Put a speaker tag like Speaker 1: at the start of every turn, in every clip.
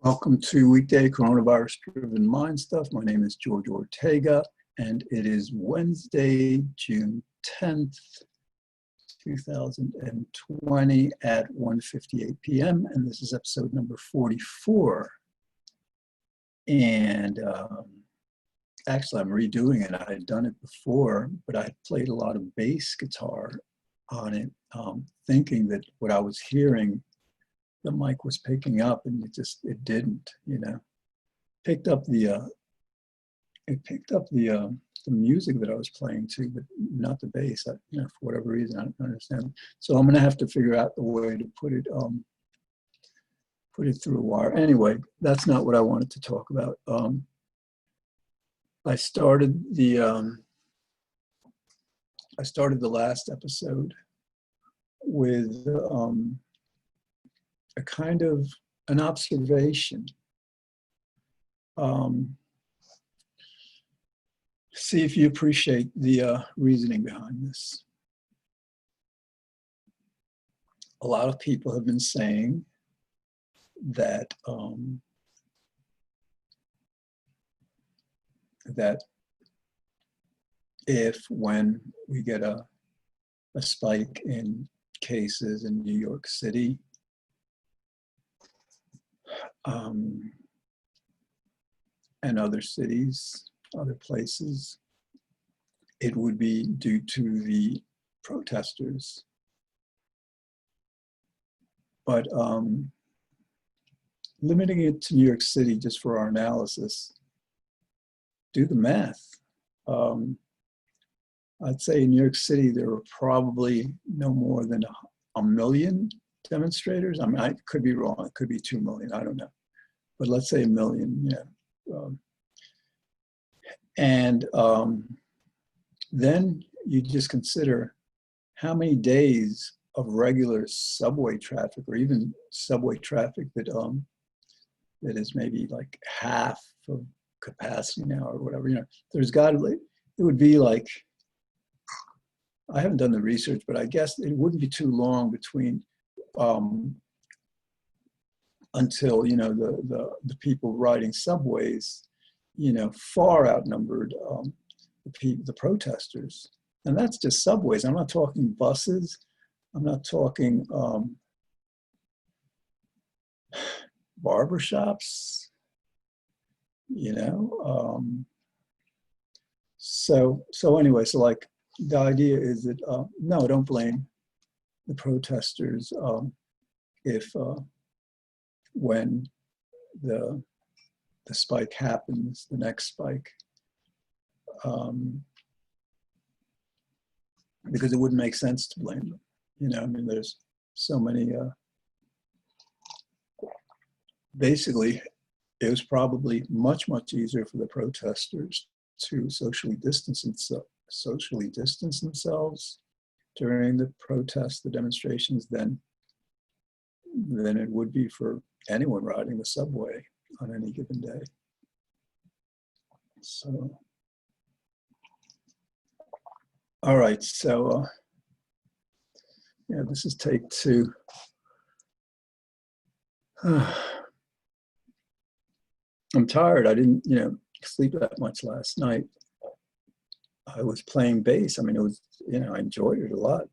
Speaker 1: Welcome to Weekday Coronavirus-Driven Mind Stuff. My name is George Ortega, and it is Wednesday, June 10th, 2020 at 1:58 p.m., and this is episode number 44. And actually, I'm redoing it. I had done it before, but I had played a lot of bass guitar on it, thinking that what I was hearing the mic was picking up, and it didn't, picked up the music that I was playing to, but not the bass. For whatever reason, I don't understand. So I'm gonna have to figure out the way to put it through a wire. Anyway, that's not what I wanted to talk about. I started the last episode with a kind of an observation. See if you appreciate the reasoning behind this. A lot of people have been saying that when we get a spike in cases in New York City, and other cities, other places, it would be due to the protesters. But limiting it to New York City just for our analysis, do the math. I'd say in New York City, there were probably no more than a million demonstrators. I mean, I could be wrong. It could be 2 million. I don't know. But let's say 1 million, yeah. Then you just consider how many days of regular subway traffic, or even subway traffic that is maybe like half of capacity now, or whatever. There's got to, it would be like, I haven't done the research, but I guess it wouldn't be too long between until the people riding subways far outnumbered the protesters. And that's just subways. I'm not talking buses. I'm not talking barbershops. So anyway, so like the idea is that no, don't blame the protesters if when the spike happens, the next spike, because it wouldn't make sense to blame them. I mean, there's so many, basically, it was probably much, much easier for the protesters to socially distance themselves during the protests, the demonstrations, than it would be for anyone riding the subway on any given day. So, all right, so this is take 2. I'm tired. I didn't, sleep that much last night. I was playing bass. I mean, it was, I enjoyed it a lot.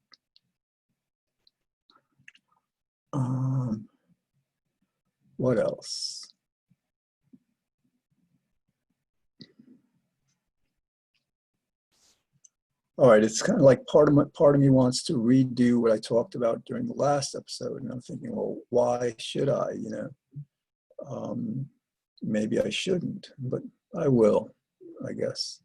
Speaker 1: What else? All right, it's kind of like part of me wants to redo what I talked about during the last episode, and I'm thinking, well, why should I? Maybe I shouldn't, but I will, I guess.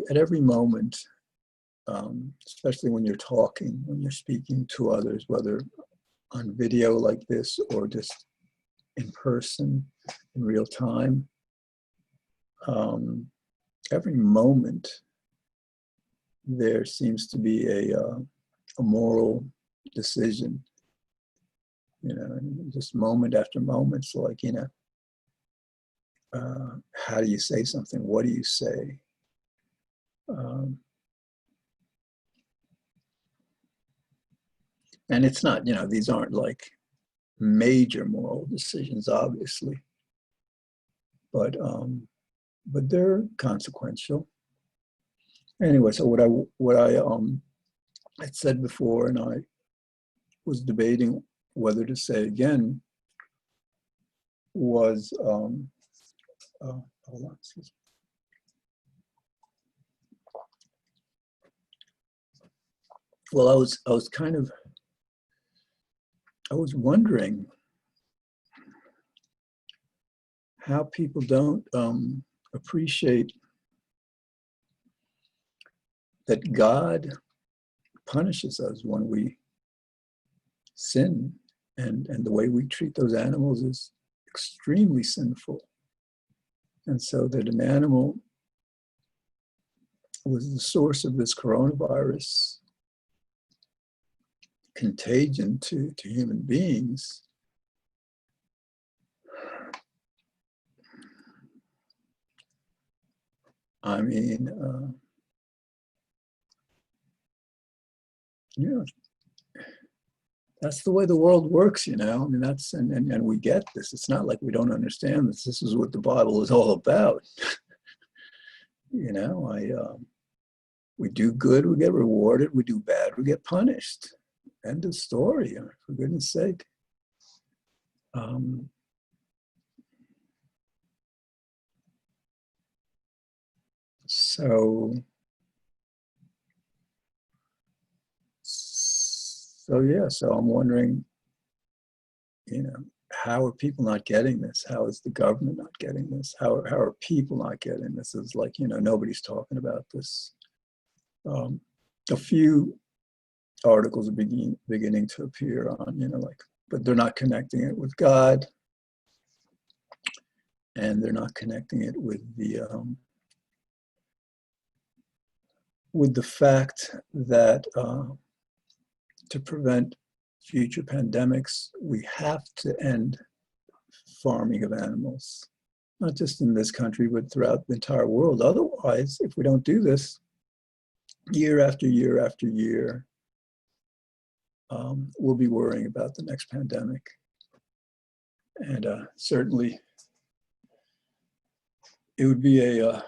Speaker 1: At every moment, especially when you're talking, when you're speaking to others, whether on video like this or just in person, in real time, every moment there seems to be a moral decision, just moment after moment. So like, how do you say something? What do you say? Um, and it's not, these aren't like major moral decisions, obviously, but they're consequential. Anyway, so what I had said before, and I was debating whether to say again, was hold on, excuse me. Well, I was wondering how people don't appreciate that God punishes us when we sin, and the way we treat those animals is extremely sinful. And so that an animal was the source of this coronavirus contagion to human beings. I mean, that's the way the world works, I mean, that's, and we get this. It's not like we don't understand this. This is what the Bible is all about. We do good, we get rewarded. We do bad, we get punished. End of story, for goodness sake. So I'm wondering, how are people not getting this? How is the government not getting this? How are people not getting this? It's like, nobody's talking about this. A few articles are beginning to appear on, but they're not connecting it with God, and they're not connecting it with the fact that to prevent future pandemics, we have to end farming of animals, not just in this country, but throughout the entire world. Otherwise, if we don't do this, year after year after year, we'll be worrying about the next pandemic. And certainly, it would be a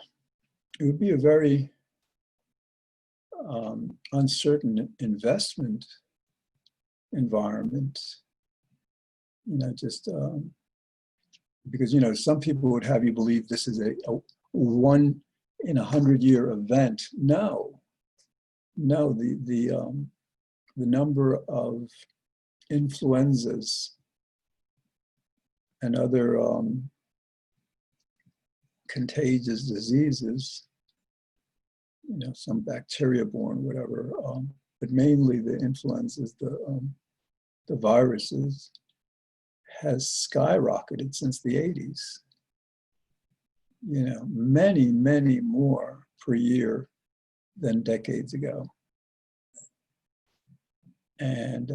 Speaker 1: very uncertain investment environment, just because some people would have you believe this is a 1 in 100-year event. No, the number of influenzas and other contagious diseases, some bacteria-borne, whatever, but mainly the influenzas, the viruses, has skyrocketed since the 80s. Many, many more per year than decades ago. And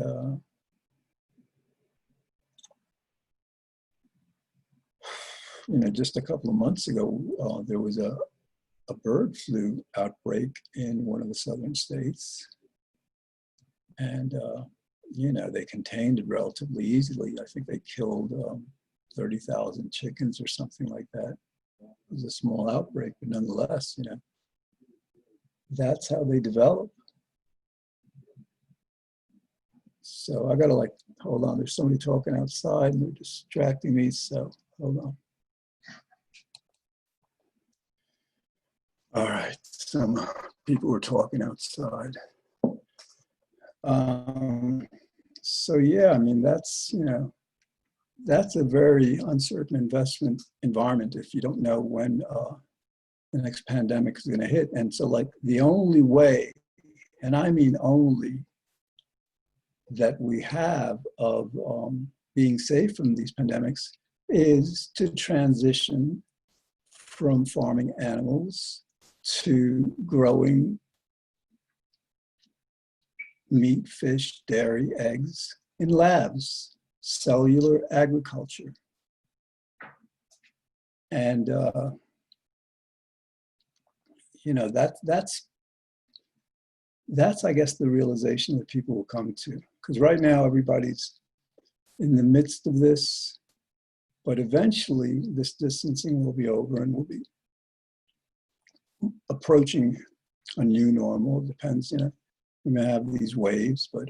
Speaker 1: just a couple of months ago, there was a bird flu outbreak in one of the southern states. And, they contained it relatively easily. I think they killed 30,000 chickens or something like that. It was a small outbreak, but nonetheless, that's how they develop. So I gotta hold on, there's somebody talking outside and they're distracting me, so hold on. All right, some people were talking outside. So yeah, I mean, that's a very uncertain investment environment if you don't know when the next pandemic is going to hit. And so the only way, and I mean only, that we have of being safe from these pandemics is to transition from farming animals to growing meat, fish, dairy, eggs in labs, cellular agriculture. And, you know, that's, I guess, the realization that people will come to. Because right now, everybody's in the midst of this, but eventually this distancing will be over and we'll be approaching a new normal. It depends, you know, we may have these waves, but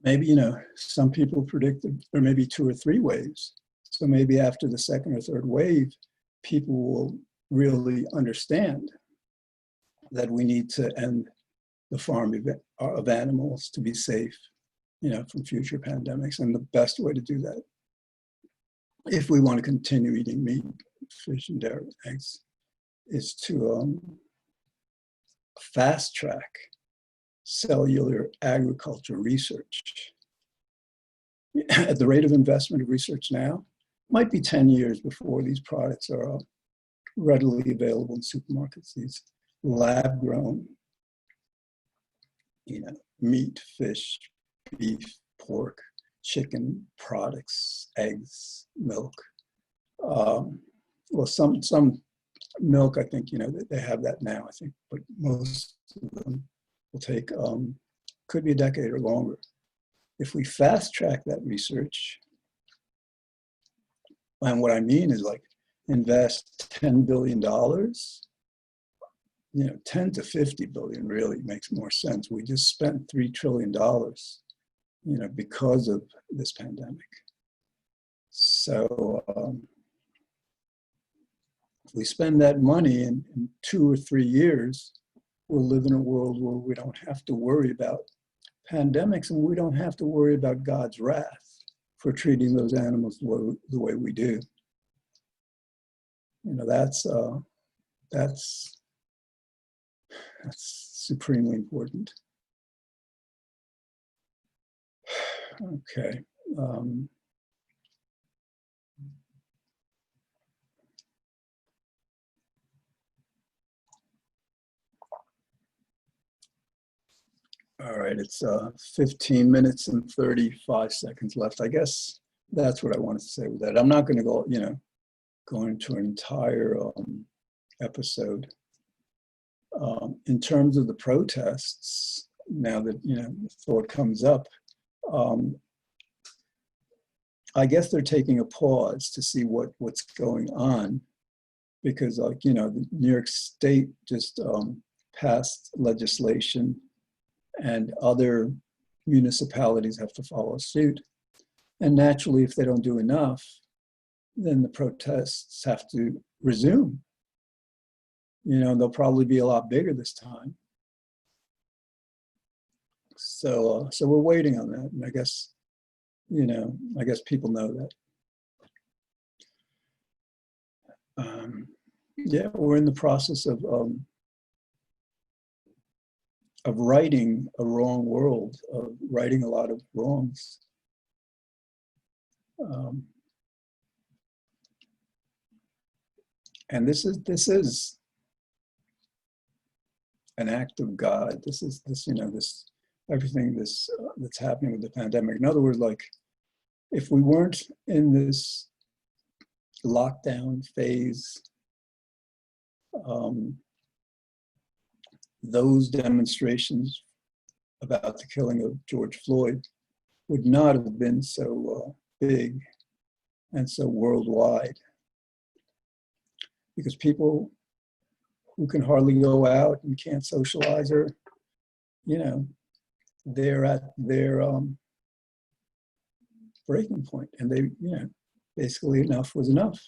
Speaker 1: maybe, you know, some people predicted there may be 2 or 3 waves. So maybe after the second or third wave, people will really understand that we need to end the farm of animals to be safe, you know, from future pandemics. And the best way to do that, if we want to continue eating meat, fish, and dairy, eggs, is to fast track cellular agriculture research. At the rate of investment of research now, might be 10 years before these products are readily available in supermarkets, these lab-grown, you know, meat, fish, beef, pork, chicken products, eggs, milk. Well, some milk, I think, you know, they have that now, I think, but most of them will take, could be a decade or longer. If we fast track that research, and what I mean is like invest $10 billion, you know, 10 to 50 billion really makes more sense. We just spent $3 trillion, you know, because of this pandemic. So if we spend that money in 2 or 3 years, we'll live in a world where we don't have to worry about pandemics, and we don't have to worry about God's wrath for treating those animals the way we do. You know, that's supremely important. Okay. All right, it's 15 minutes and 35 seconds left. I guess that's what I wanted to say with that. I'm not going to go, you know, go into an entire episode. In terms of the protests, now that, you know, the thought comes up, I guess they're taking a pause to see what's going on, because, like, you know, New York State just passed legislation, and other municipalities have to follow suit. And naturally, if they don't do enough, then the protests have to resume. You know, they'll probably be a lot bigger this time. So we're waiting on that. And I guess, you know, I guess people know that. Yeah, we're in the process of righting a wrong world, of righting a lot of wrongs. And this is an act of God. This, you know, everything that's happening with the pandemic. In other words, like, if we weren't in this lockdown phase, those demonstrations about the killing of George Floyd would not have been so big and so worldwide, because people who can hardly go out and can't socialize, or, you know, they're at their breaking point, and they, you know, basically enough was enough.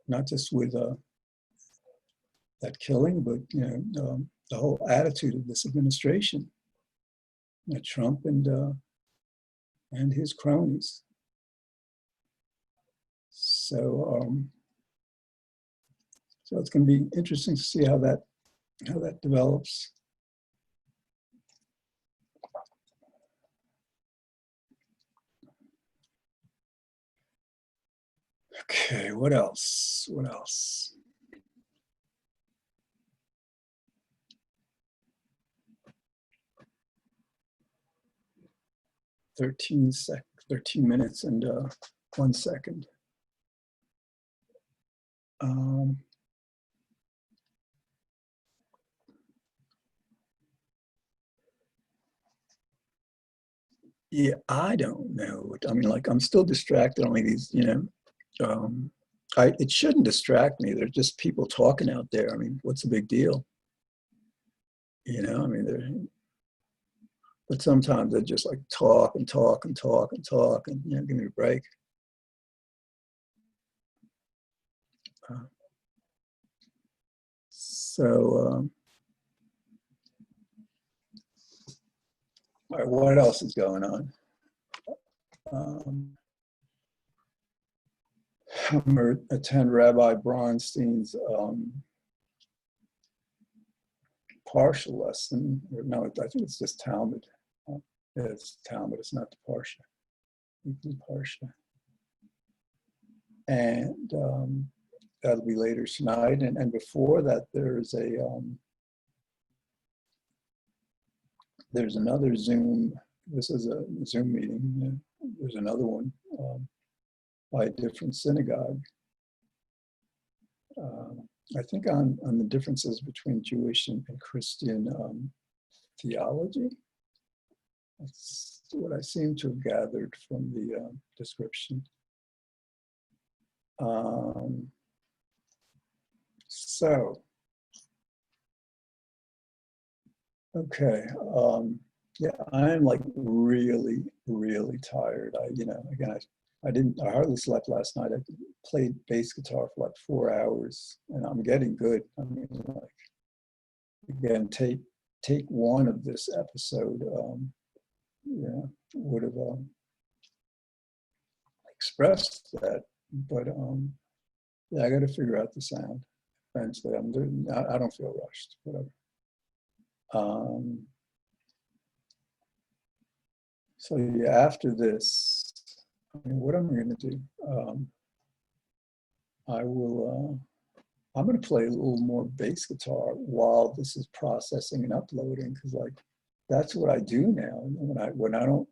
Speaker 1: Not just with that killing, but, you know, the whole attitude of this administration, you know, Trump and his cronies. So it's going to be interesting to see how that develops. Okay, what else? 13 minutes and 1 second. Um, yeah, I don't know. I mean, like, I'm still distracted. Only these, um, it shouldn't distract me. There's just people talking out there. I mean, what's the big deal? I mean, but sometimes they just like talk and talk and talk and talk and, give me a break. Uh, so, all right, what else is going on? I'm going to attend Rabbi Bronstein's partial lesson. Or no, I think it's just Talmud. Yeah, it's Talmud. It's not the Parsha. Weekly Parsha. And that'll be later tonight. And before that, there's another Zoom. This is a Zoom meeting. There's another one by a different synagogue. I think on the differences between Jewish and Christian theology. That's what I seem to have gathered from the description. So, okay. Yeah, I'm like really, really tired. Again, I hardly slept last night. I played bass guitar for like 4 hours and I'm getting good. I mean, like, again, take one of this episode, would have expressed that, but yeah, I got to figure out the sound eventually. I don't feel rushed, whatever. So yeah, after this, I mean, what am I going to do? I'm going to play a little more bass guitar while this is processing and uploading, because like that's what I do now. When I don't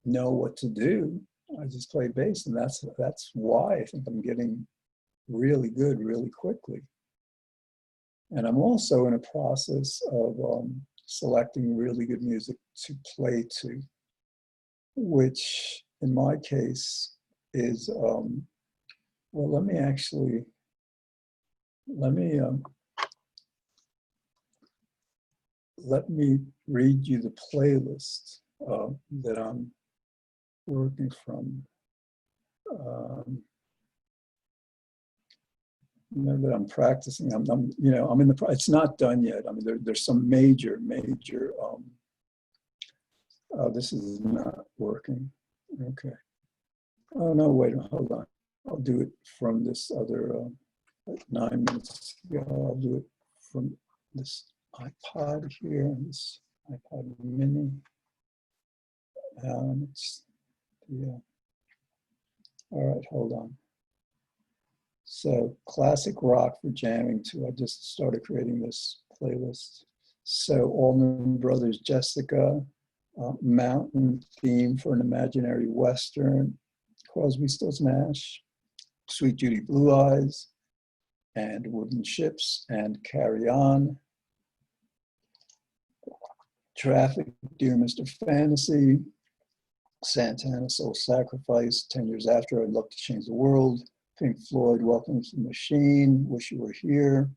Speaker 1: know what to do, I just play bass, and that's why I think I'm getting really good really quickly. And I'm also in a process of selecting really good music to play to, which in my case is, well, let me read you the playlist that I'm working from. That I'm practicing. I'm in it's not done yet. I mean, there's some major. This is not working. Okay. Oh no, wait, hold on. I'll do it from this other 9 minutes ago. I'll do it from this iPod here, this iPod mini. All right, hold on. So classic rock for jamming too. I just started creating this playlist. So Allman Brothers, Jessica, Mountain Theme for an Imaginary Western, Crosby, Stills, Nash, Sweet Judy Blue Eyes, and Wooden Ships, and Carry On. Traffic, Dear Mr. Fantasy, Santana, Soul Sacrifice, 10 Years After, I'd Love to Change the World, Pink Floyd, Welcome to the Machine, Wish You Were Here,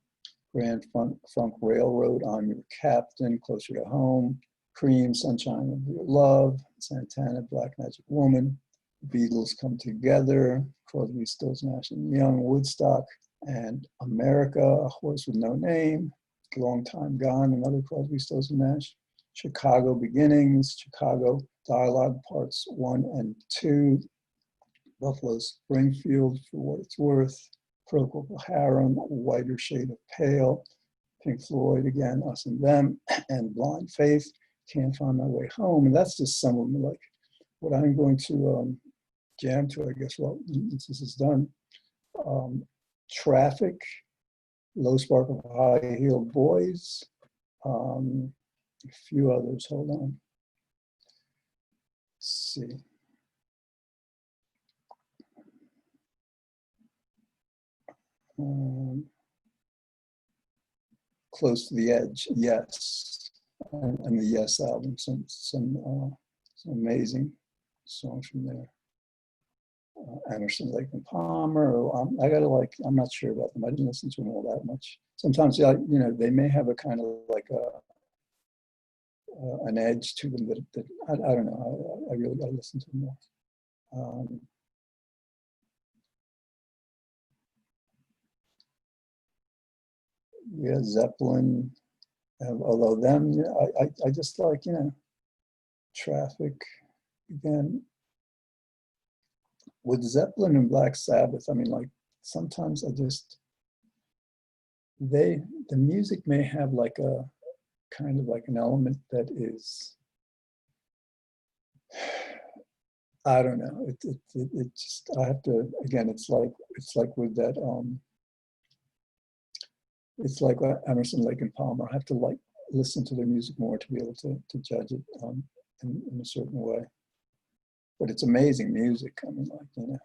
Speaker 1: Grand Funk Railroad, I'm Your Captain, Closer to Home, Cream, Sunshine of Your Love, Santana, Black Magic Woman, Beatles Come Together, Crosby, Stills, Nash and Young, Woodstock, and America, A Horse with No Name, Long Time Gone, another Crosby, Stills and Nash, Chicago Beginnings, Chicago Dialogue Parts 1 and 2, Buffalo Springfield, For What It's Worth, Procol Harum, Whiter Shade of Pale, Pink Floyd again, Us and Them, and Blind Faith, Can't Find My Way Home. And that's just some of them, like what I'm going to jam to, I guess, well, once this is done. Traffic, Low Spark of High Heeled Boys, a few others, hold on. Let's see. Close to the Edge, Yes, and the Yes album, some amazing songs from there. Emerson, Lake and Palmer. I'm not sure about them. I didn't listen to them all that much. Sometimes, yeah, you know, they may have a kind of like an edge to them that I don't know. I really got to listen to them more. Yeah, Zeppelin. Although them, yeah, I just like, you know, Traffic again. With Zeppelin and Black Sabbath, I mean, like sometimes the music may have like a kind of like an element that is, I don't know. It just, I have to, again, it's like with that, it's like Emerson, Lake and Palmer. I have to like listen to their music more to be able to judge it in a certain way. But it's amazing music. I mean, like, you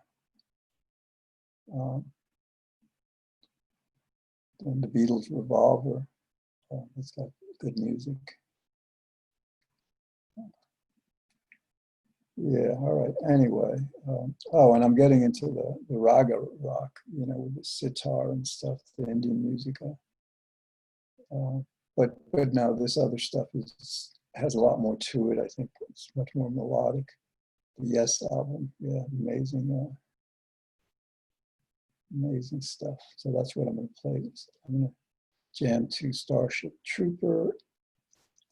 Speaker 1: know, and the Beatles' Revolver. It's got good music. Yeah, all right. Anyway, oh, and I'm getting into the raga rock, you know, with the sitar and stuff, the Indian music. But no, this other stuff has a lot more to it. I think it's much more melodic. The Yes album, yeah, amazing, amazing stuff. So that's what I'm going to play. I'm going to jam to Starship Trooper,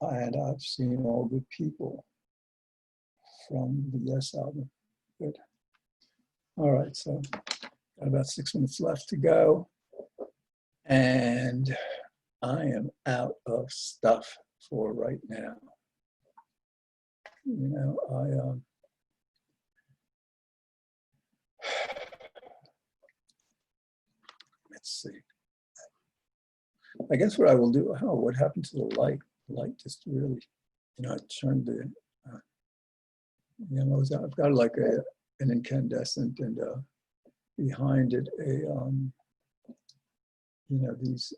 Speaker 1: and I've Seen All Good People from the Yes album. Good. All right, so got about 6 minutes left to go, and I am out of stuff for right now. You know, let's see. I guess what I will do, oh, what happened to the light? The light just really, you know, I turned the, you know, I've got like an incandescent and behind it a, you know, these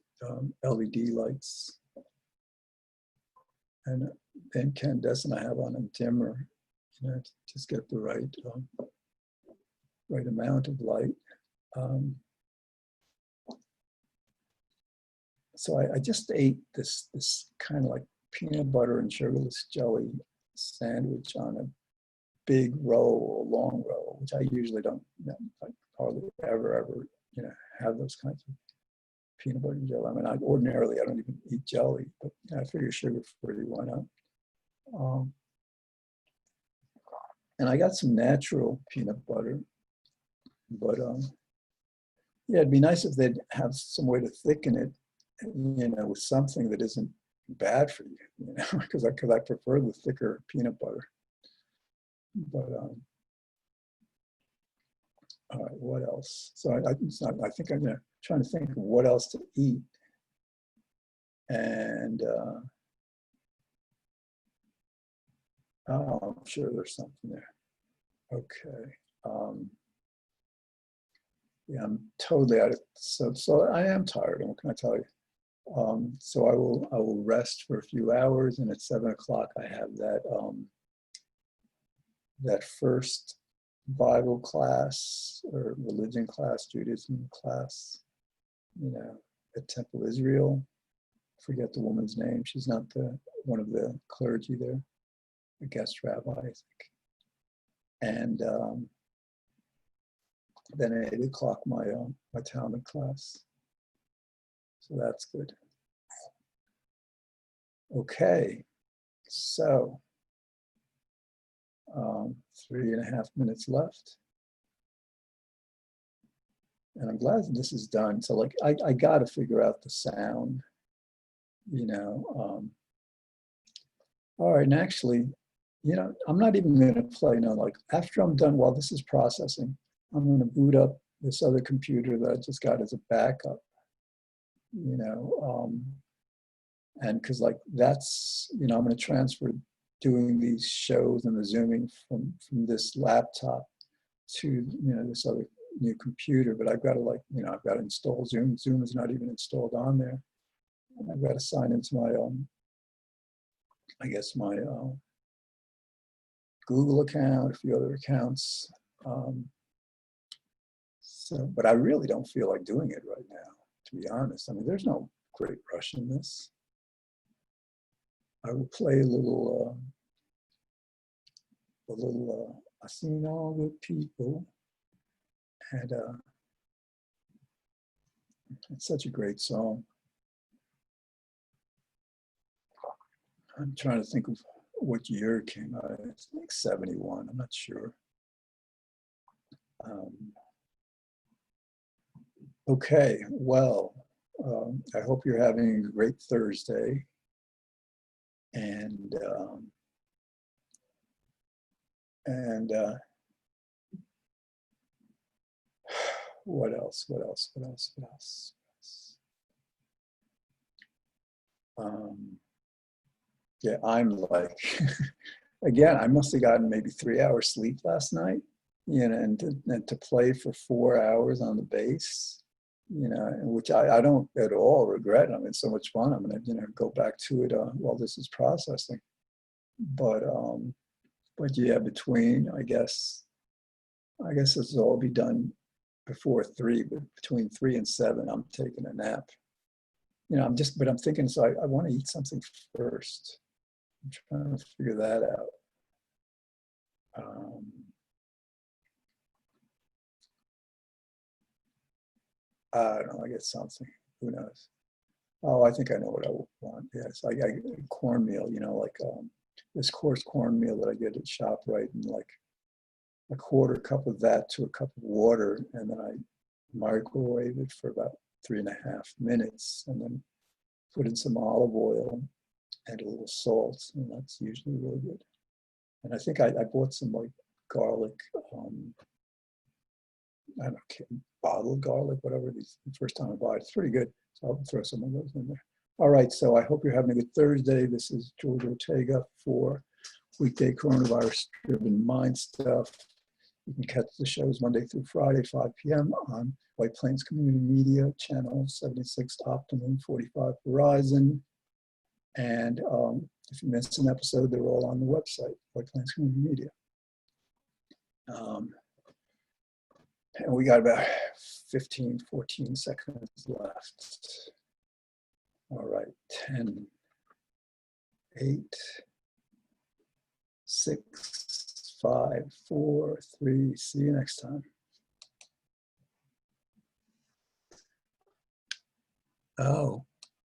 Speaker 1: LED lights. And the incandescent I have on a dimmer, you know, to just get the right amount of light. So I just ate this kind of like peanut butter and sugarless jelly sandwich on a big roll, a long roll, which I usually don't, you know, like hardly ever, you know, have those kinds of peanut butter and jelly. I mean, ordinarily I don't even eat jelly, but you know, I figure sugar-free, why not? And I got some natural peanut butter, but yeah, it'd be nice if they'd have some way to thicken it, you know, with something that isn't bad for you, you know, because I prefer the thicker peanut butter. But all right, what else? So I think I'm trying to think of what else to eat, and oh, I'm sure there's something there. Okay. Yeah, I'm totally out of, so I am tired, and what can I tell you? So I will rest for a few hours, and at 7 o'clock I have that first Bible class or religion class, Judaism class, you know, at Temple Israel. Forget the woman's name. She's not one of the clergy there, a guest rabbi, I think. And then at 8 o'clock my Talmud class. So that's good. Okay, so 3.5 minutes left. And I'm glad that this is done. So like, I got to figure out the sound, you know. All right, and actually, you know, I'm not even going to play now. Like after I'm done, while this is processing, I'm going to boot up this other computer that I just got as a backup, you know. And because like that's, you know, I'm going to transfer doing these shows and the Zooming from this laptop to, you know, this other new computer, but I've got to like, you know, I've got to install Zoom. Zoom is not even installed on there. I've got to sign into my, I guess my Google account, a few other accounts. But I really don't feel like doing it right now, to be honest. I mean, there's no great rush in this. I will play a little, I seen all the people, and it's such a great song. I'm trying to think of what year it came out. It's like 71, I'm not sure. Okay, well, I hope you're having a great Thursday. And what else? Yeah, I'm like, again, I must have gotten maybe 3 hours sleep last night, you know, and to play for 4 hours on the bass, you know, which I don't at all regret. I mean, it's so much fun. I'm gonna, you know, go back to it while this is processing. But yeah, between, I guess this will all be done before 3, but between 3 and 7, I'm taking a nap. You know, but I'm thinking, so I want to eat something first. I'm trying to figure that out. I don't know, I get something, who knows? Oh, I think I know what I want. Yes, I cornmeal, you know, like this coarse cornmeal that I get at ShopRite, and like a quarter cup of that to a cup of water, and then I microwave it for about 3.5 minutes, and then put in some olive oil and a little salt, and that's usually really good. And I think I bought some like garlic, I don't know, bottled garlic, whatever. The first time I bought it, it's pretty good. So I'll throw some of those in there. All right, so I hope you're having a good Thursday. This is George Ortega for Weekday Coronavirus-Driven Mind Stuff. You can catch the shows Monday through Friday, 5 p.m. on White Plains Community Media, channel 76 Optimum, 45 Verizon. And if you missed an episode, they're all on the website, White Plains Community Media. And we got about 15, 14 seconds left. All right, 10, 8, 6, 5, 4, 3. See you next time. Oh.